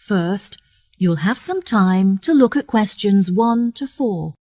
First, you'll have some time to look at questions 1 to 4.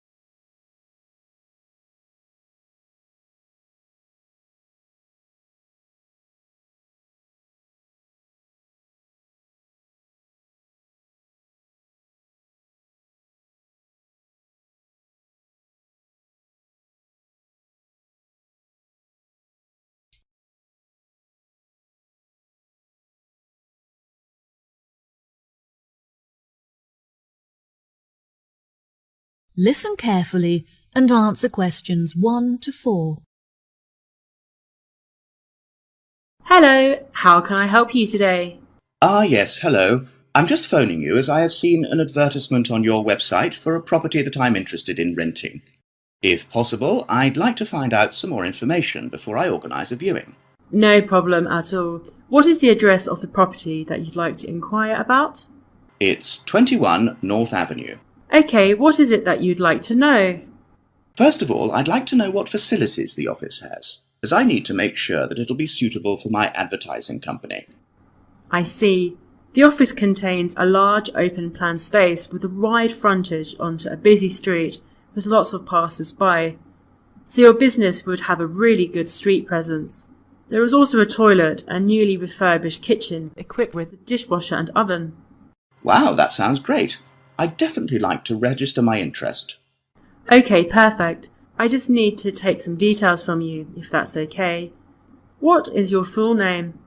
Listen carefully and answer questions 1 to 4. Hello, how can I help you today? Yes, hello. I'm just phoning you as I have seen an advertisement on your website for a property that I'm interested in renting. If possible, I'd like to find out some more information before I organise a viewing. No problem at all. What is the address of the property that you'd like to inquire about? It's 21 North Avenue. Okay, what is it that you'd like to know? First of all, I'd like to know what facilities the office has, as I need to make sure that it'll be suitable for my advertising company. I see. The office contains a large open-plan space with a wide frontage onto a busy street with lots of passers-by, so your business would have a really good street presence. There is also a toilet and newly refurbished kitchen equipped with a dishwasher and oven. Wow, that sounds great. I'd definitely like to register my interest. Okay, perfect. I just need to take some details from you, if that's okay. What is your full name?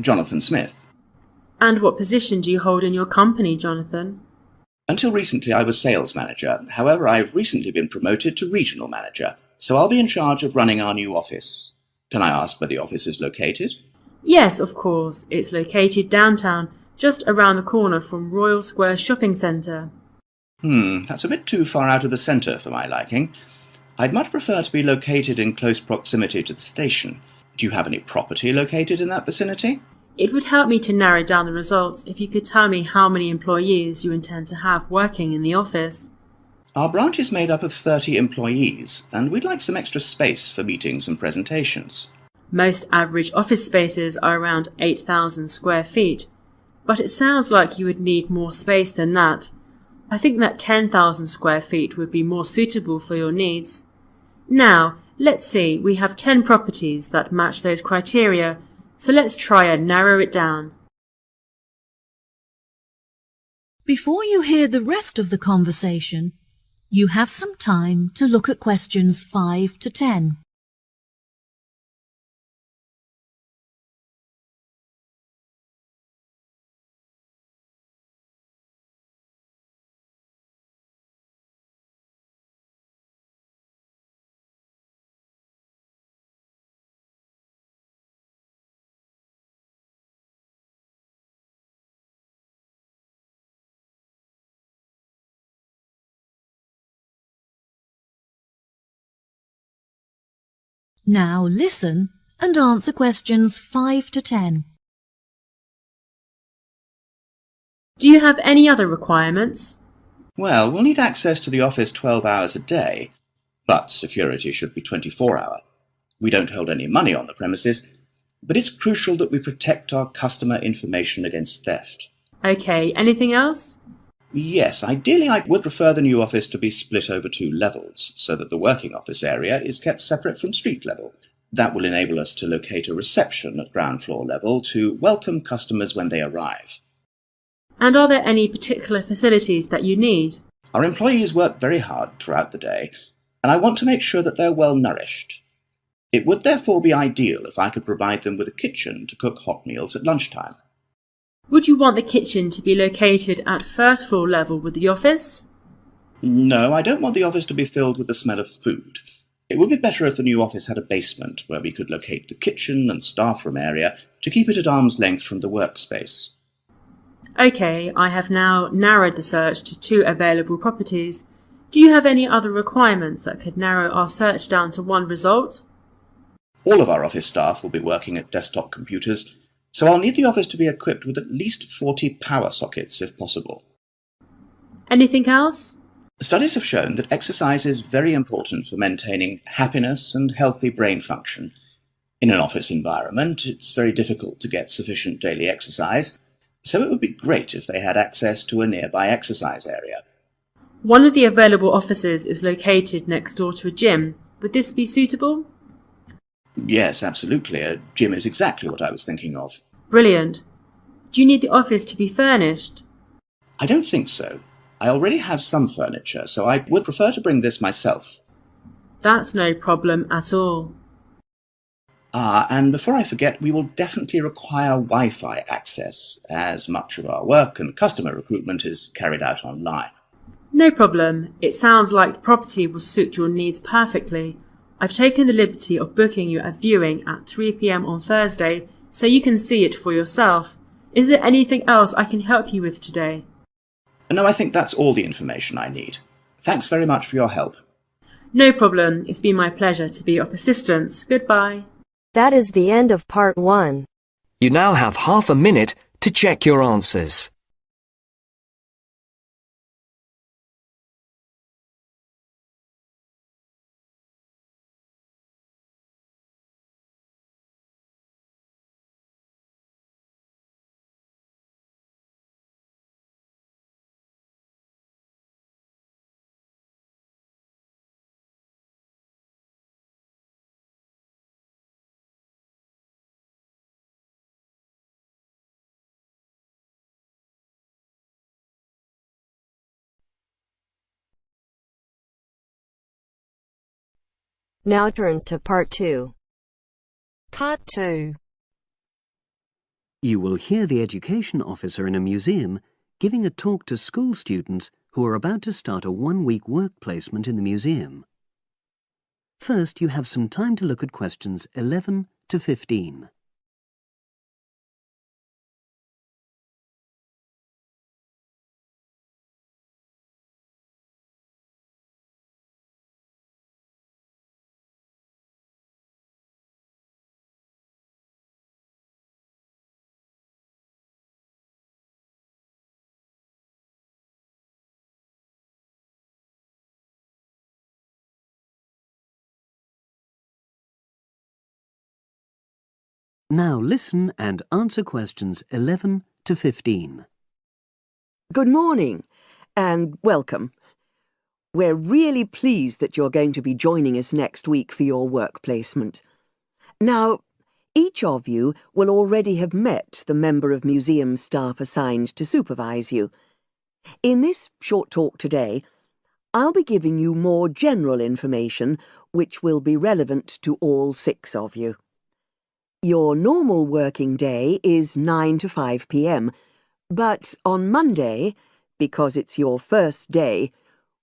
Jonathan Smith. And what position do you hold in your company, Jonathan? Until recently I was sales manager. However, I've recently been promoted to regional manager, so I'll be in charge of running our new office. Can I ask where the office is located? Yes, of course. It's located downtown, just around the corner from Royal Square Shopping Centre. That's a bit too far out of the centre for my liking. I'd much prefer to be located in close proximity to the station. Do you have any property located in that vicinity? It would help me to narrow down the results if you could tell me how many employees you intend to have working in the office. Our branch is made up of 30 employees, and we'd like some extra space for meetings and presentations. Most average office spaces are around 8,000 square feet, but it sounds like you would need more space than that. I think that 10,000 square feet would be more suitable for your needs. Now, let's see, we have 10 properties that match those criteria, so let's try and narrow it down. Before you hear the rest of the conversation, you have some time to look at questions 5 to 10. Now listen and answer questions 5 to 10. Do you have any other requirements? Well, we'll need access to the office 12 hours a day, but security should be 24-hour. We don't hold any money on the premises, but it's crucial that we protect our customer information against theft. Okay, anything else? Yes, ideally I would prefer the new office to be split over 2 levels, so that the working office area is kept separate from street level. That will enable us to locate a reception at ground floor level to welcome customers when they arrive. And are there any particular facilities that you need? Our employees work very hard throughout the day, and I want to make sure that they're well nourished. It would therefore be ideal if I could provide them with a kitchen to cook hot meals at lunchtime. Would you want the kitchen to be located at first floor level with the office? No, I don't want the office to be filled with the smell of food. It would be better if the new office had a basement where we could locate the kitchen and staff room area to keep it at arm's length from the workspace. Okay, I have now narrowed the search to 2 available properties. Do you have any other requirements that could narrow our search down to 1 result? All of our office staff will be working at desktop computers, so I'll need the office to be equipped with at least 40 power sockets if possible. Anything else? Studies have shown that exercise is very important for maintaining happiness and healthy brain function. In an office environment, it's very difficult to get sufficient daily exercise, so it would be great if they had access to a nearby exercise area. One of the available offices is located next door to a gym. Would this be suitable? Yes, absolutely. A gym is exactly what I was thinking of. Brilliant. Do you need the office to be furnished? I don't think so. I already have some furniture, so I would prefer to bring this myself. That's no problem at all. And before I forget, we will definitely require Wi-Fi access, as much of our work and customer recruitment is carried out online. No problem. It sounds like the property will suit your needs perfectly. I've taken the liberty of booking you a viewing at 3 p.m. on Thursday, so you can see it for yourself. Is there anything else I can help you with today? No, I think that's all the information I need. Thanks very much for your help. No problem. It's been my pleasure to be of assistance. Goodbye. That is the end of part 1. You now have half a minute to check your answers. Now turns to part 2. Part 2. You will hear the education officer in a museum giving a talk to school students who are about to start a 1-week work placement in the museum. First, you have some time to look at questions 11 to 15. Now listen and answer questions 11 to 15. Good morning and welcome. We're really pleased that you're going to be joining us next week for your work placement. Now, each of you will already have met the member of museum staff assigned to supervise you. In this short talk today, I'll be giving you more general information which will be relevant to all 6 of you. Your normal working day is 9 to 5 p.m, but on Monday, because it's your first day,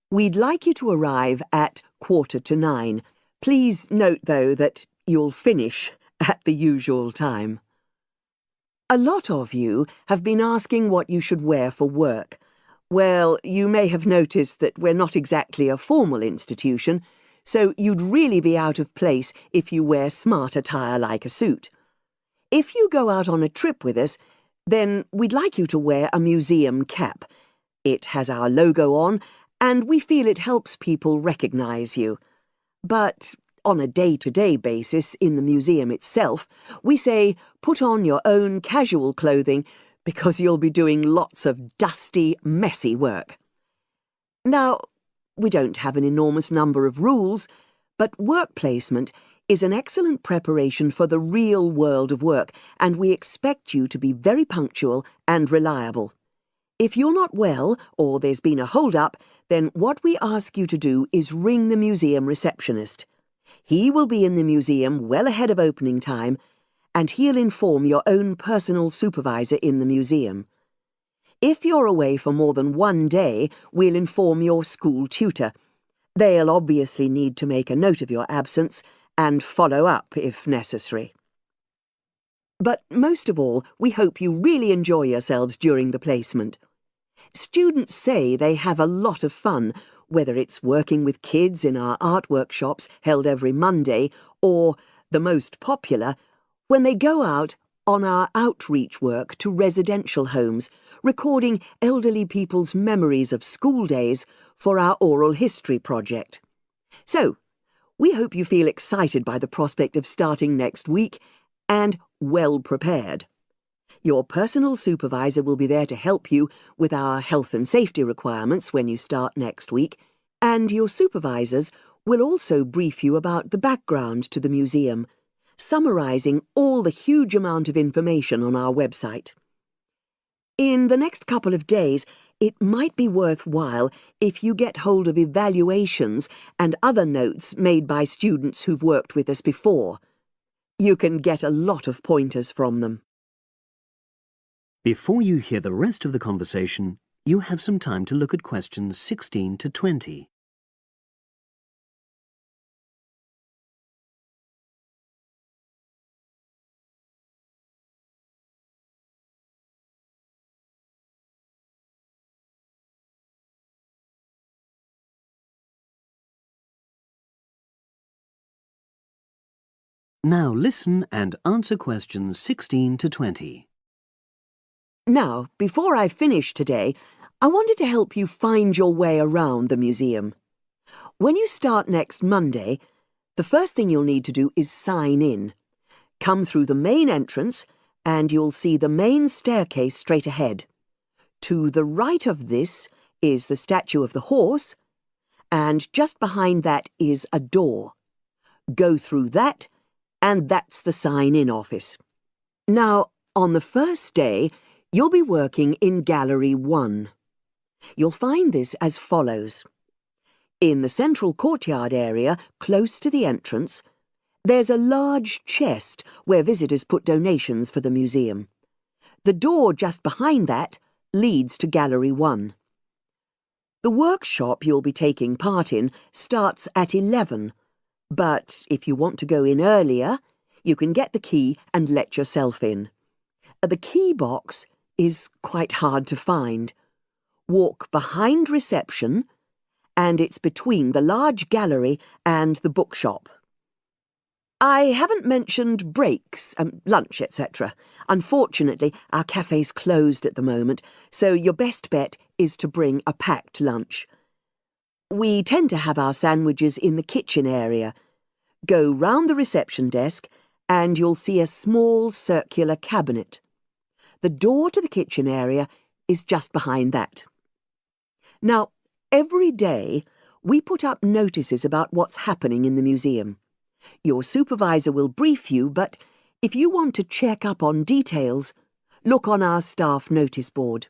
we'd like you to arrive at 8:45. Please note, though, that you'll finish at the usual time. A lot of you have been asking what you should wear for work. Well, you may have noticed that we're not exactly a formal institution, so you'd really be out of place if you wear smart attire like a suit. If you go out on a trip with us, then we'd like you to wear a museum cap. It has our logo on, and we feel it helps people recognise you. But on a day-to-day basis in the museum itself, we say put on your own casual clothing because you'll be doing lots of dusty, messy work. Now, we don't have an enormous number of rules, but work placement is an excellent preparation for the real world of work, and we expect you to be very punctual and reliable. If you're not well, or there's been a hold-up, then what we ask you to do is ring the museum receptionist. He will be in the museum well ahead of opening time, and he'll inform your own personal supervisor in the museum. If you're away for more than 1 day, we'll inform your school tutor. They'll obviously need to make a note of your absence and follow up if necessary. But most of all, we hope you really enjoy yourselves during the placement. Students say they have a lot of fun, whether it's working with kids in our art workshops held every Monday, or, the most popular, when they go out on our outreach work to residential homes, recording elderly people's memories of school days for our oral history project. So, we hope you feel excited by the prospect of starting next week and well prepared. Your personal supervisor will be there to help you with our health and safety requirements when you start next week, and your supervisors will also brief you about the background to the museum, summarising all the huge amount of information on our website. In the next couple of days, it might be worthwhile if you get hold of evaluations and other notes made by students who've worked with us before. You can get a lot of pointers from them. Before you hear the rest of the conversation, you have some time to look at questions 16 to 20. Now listen and answer questions 16 to 20. Now, before I finish today, I wanted to help you find your way around the museum. When you start next Monday, the first thing you'll need to do is sign in. Come through the main entrance and you'll see the main staircase straight ahead. To the right of this is the statue of the horse, and just behind that is a door. Go through that, and that's the sign-in office. Now, on the first day, you'll be working in Gallery 1. You'll find this as follows. In the central courtyard area, close to the entrance, there's a large chest where visitors put donations for the museum. The door just behind that leads to Gallery 1. The workshop you'll be taking part in starts at 11, but if you want to go in earlier, you can get the key and let yourself in. The key box is quite hard to find. Walk behind reception, and it's between the large gallery and the bookshop. I haven't mentioned breaks, lunch, etc. Unfortunately, our cafe's closed at the moment, so your best bet is to bring a packed lunch. We tend to have our sandwiches in the kitchen area. Go round the reception desk and you'll see a small circular cabinet. The door to the kitchen area is just behind that. Now, every day we put up notices about what's happening in the museum. Your supervisor will brief you, but if you want to check up on details, look on our staff notice board.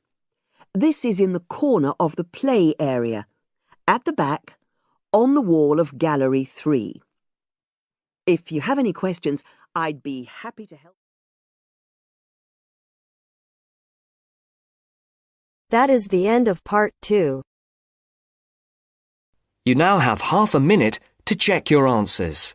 This is in the corner of the play area, at the back, on the wall of Gallery 3. If you have any questions, I'd be happy to help. That is the end of part 2. You now have half a minute to check your answers.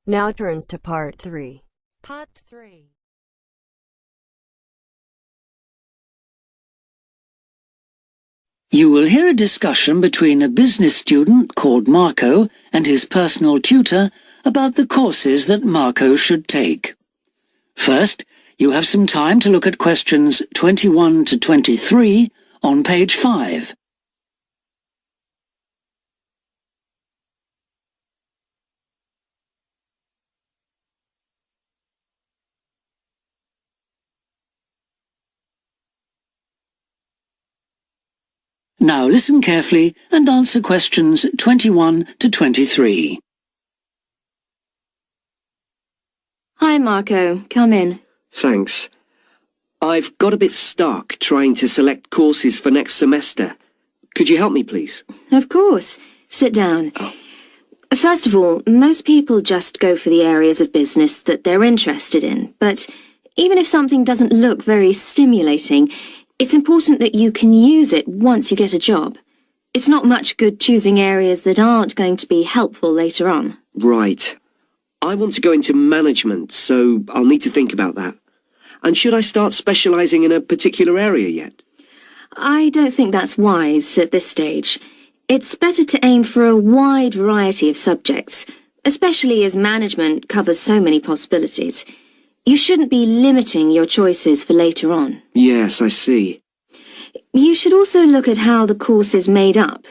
Now turns to part 3. Part 3. You will hear a discussion between a business student called Marco and his personal tutor about the courses that Marco should take. First, you have some time to look at questions 21 to 23 on page 5. Now listen carefully and answer questions 21 to 23. Hi, Marco. Come in. Thanks. I've got a bit stuck trying to select courses for next semester. Could you help me, please? Of course. Sit down. First of all, most people just go for the areas of business that they're interested in, but even if something doesn't look very stimulating, it's important that you can use it once you get a job. It's not much good choosing areas that aren't going to be helpful later on. Right. I want to go into management, so I'll need to think about that. And should I start specialising in a particular area yet? I don't think that's wise at this stage. It's better to aim for a wide variety of subjects, especially as management covers so many possibilities. You shouldn't be limiting your choices for later on. Yes, I see. You should also look at how the course is made up.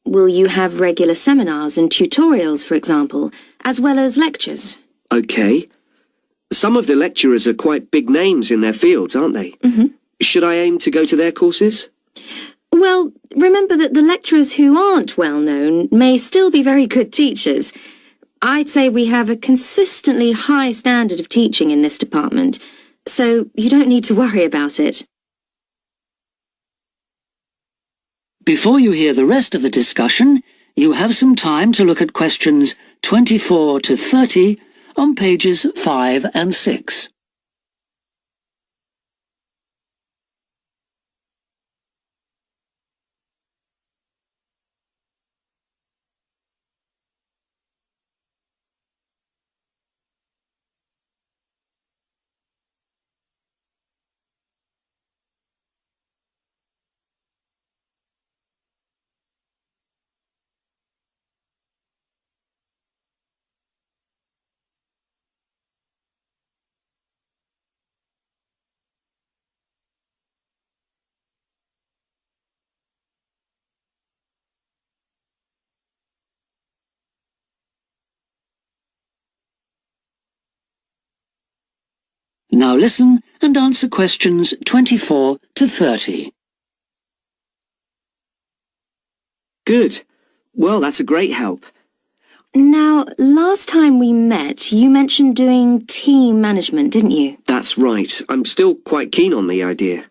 Will you have regular seminars and tutorials, for example, as well as lectures? OK. Some of the lecturers are quite big names in their fields, aren't they? Should I aim to go to their courses? Well, remember that the lecturers who aren't well known may still be very good teachers. I'd say we have a consistently high standard of teaching in this department, so you don't need to worry about it. Before you hear the rest of the discussion, you have some time to look at questions 24 to 30 on pages 5 and 6. Now listen and answer questions 24 to 30. Good. Well, that's a great help. Now, last time we met, you mentioned doing team management, didn't you? That's right. I'm still quite keen on the idea.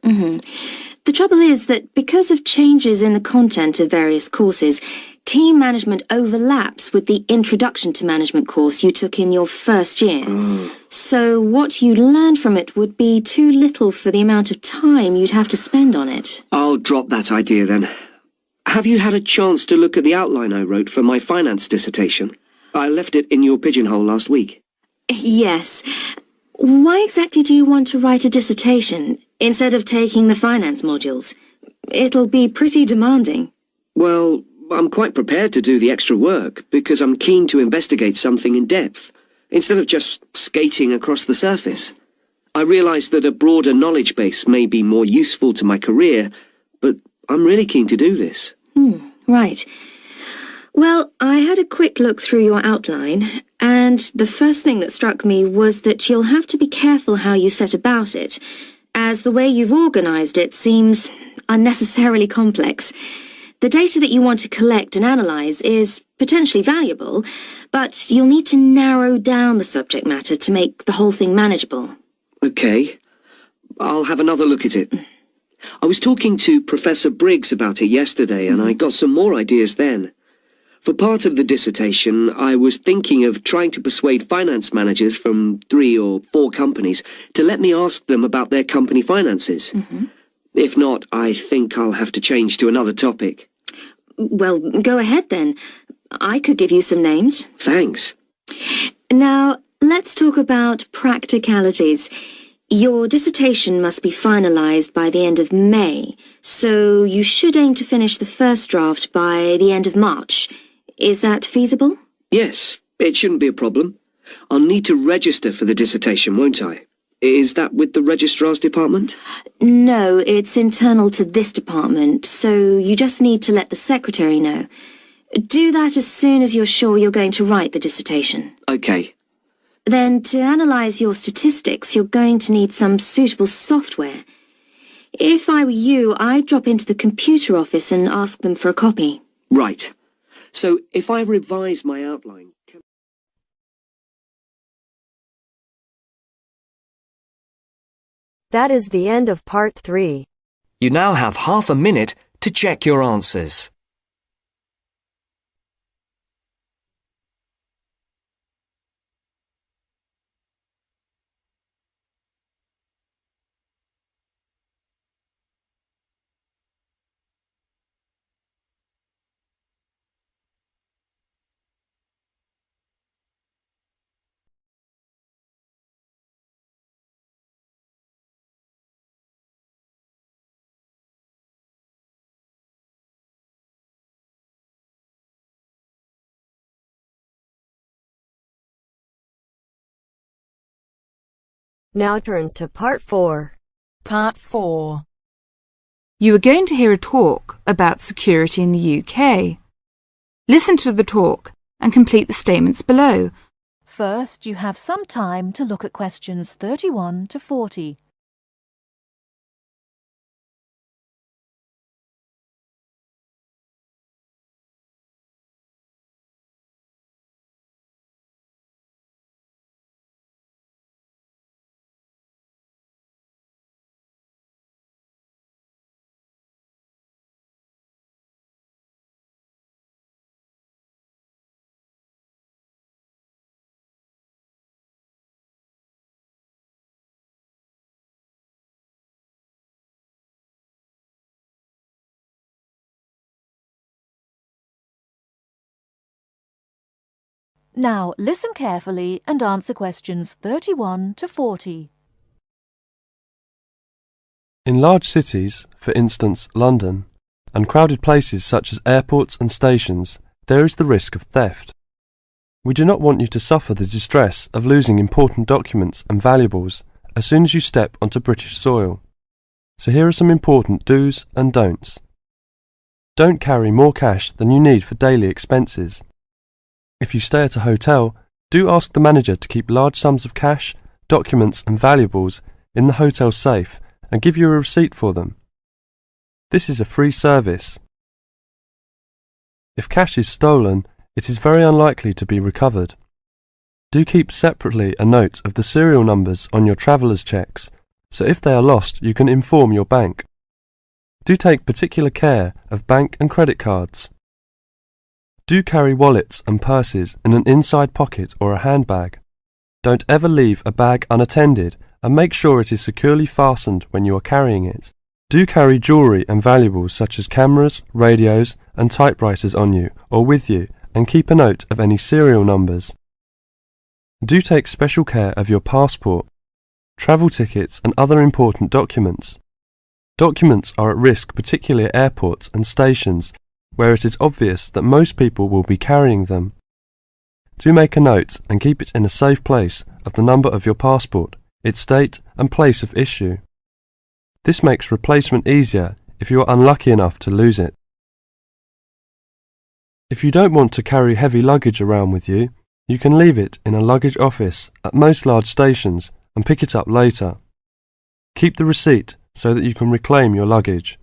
The trouble is that because of changes in the content of various courses, team management overlaps with the Introduction to Management course you took in your first year. So what you learned from it would be too little for the amount of time you'd have to spend on it. I'll drop that idea then. Have you had a chance to look at the outline I wrote for my finance dissertation? I left it in your pigeonhole last week. Yes. Why exactly do you want to write a dissertation instead of taking the finance modules? It'll be pretty demanding. Well, I'm quite prepared to do the extra work because I'm keen to investigate something in depth, instead of just skating across the surface. I realise that a broader knowledge base may be more useful to my career, but I'm really keen to do this. Right. Well, I had a quick look through your outline, and the first thing that struck me was that you'll have to be careful how you set about it, as the way you've organised it seems unnecessarily complex. The data that you want to collect and analyse is potentially valuable, but you'll need to narrow down the subject matter to make the whole thing manageable. OK. I'll have another look at it. I was talking to Professor Briggs about it yesterday, and I got some more ideas then. For part of the dissertation, I was thinking of trying to persuade finance managers from 3 or 4 companies to let me ask them about their company finances. If not, I think I'll have to change to another topic. Well, go ahead then. I could give you some names. Thanks. Now, let's talk about practicalities. Your dissertation must be finalised by the end of May, so you should aim to finish the first draft by the end of March. Is that feasible? Yes, it shouldn't be a problem. I'll need to register for the dissertation, won't I? Is that with the registrar's department? No, it's internal to this department, so you just need to let the secretary know. Do that as soon as you're sure you're going to write the dissertation. OK. Then, to analyse your statistics, you're going to need some suitable software. If I were you, I'd drop into the computer office and ask them for a copy. Right. So, if I revise my outline... That is the end of part 3. You now have half a minute to check your answers. Now turns to Part 4. Part 4. You are going to hear a talk about security in the UK. Listen to the talk and complete the statements below. First, you have some time to look at questions 31 to 40. Now, listen carefully and answer questions 31 to 40. In large cities, for instance London, and crowded places such as airports and stations, there is the risk of theft. We do not want you to suffer the distress of losing important documents and valuables as soon as you step onto British soil. So here are some important do's and don'ts. Don't carry more cash than you need for daily expenses. If you stay at a hotel, do ask the manager to keep large sums of cash, documents and valuables in the hotel safe and give you a receipt for them. This is a free service. If cash is stolen, it is very unlikely to be recovered. Do keep separately a note of the serial numbers on your traveller's checks, so if they are lost you can inform your bank. Do take particular care of bank and credit cards. Do carry wallets and purses in an inside pocket or a handbag. Don't ever leave a bag unattended and make sure it is securely fastened when you are carrying it. Do carry jewellery and valuables such as cameras, radios and typewriters on you or with you and keep a note of any serial numbers. Do take special care of your passport, travel tickets and other important documents. Documents are at risk particularly at airports and stations where it is obvious that most people will be carrying them. Do make a note and keep it in a safe place of the number of your passport, its date and place of issue. This makes replacement easier if you are unlucky enough to lose it. If you don't want to carry heavy luggage around with you, you can leave it in a luggage office at most large stations and pick it up later. Keep the receipt so that you can reclaim your luggage.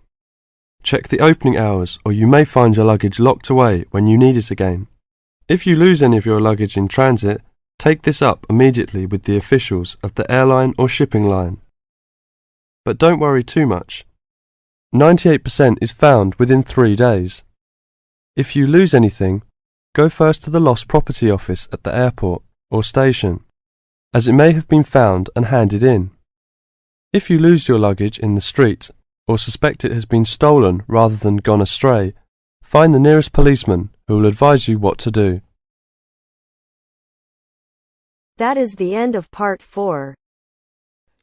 Check the opening hours or you may find your luggage locked away when you need it again. If you lose any of your luggage in transit, take this up immediately with the officials of the airline or shipping line. But don't worry too much. 98% is found within 3 days. If you lose anything, go first to the lost property office at the airport or station, as it may have been found and handed in. If you lose your luggage in the street, or suspect it has been stolen rather than gone astray, find the nearest policeman who will advise you what to do. That is the end of Part 4.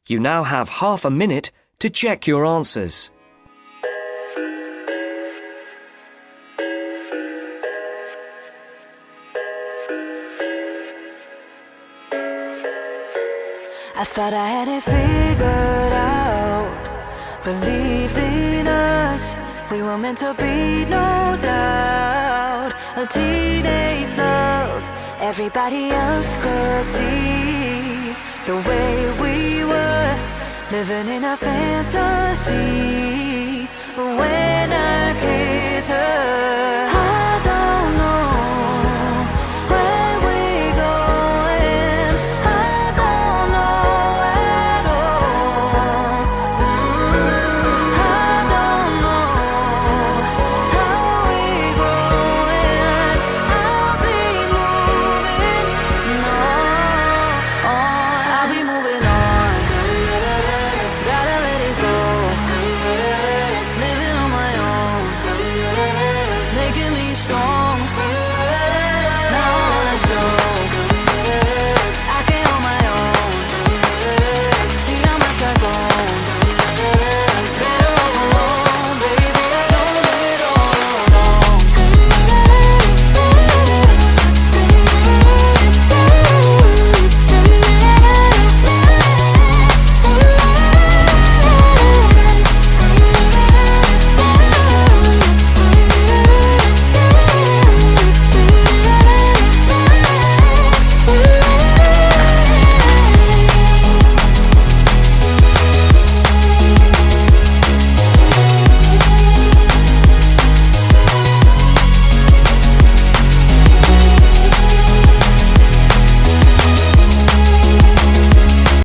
You now have half a minute to check your answers. I thought I had it figured out, believed in us, we were meant to be, no doubt. A teenage love, everybody else could see the way we were, living in a fantasy. When I kiss her,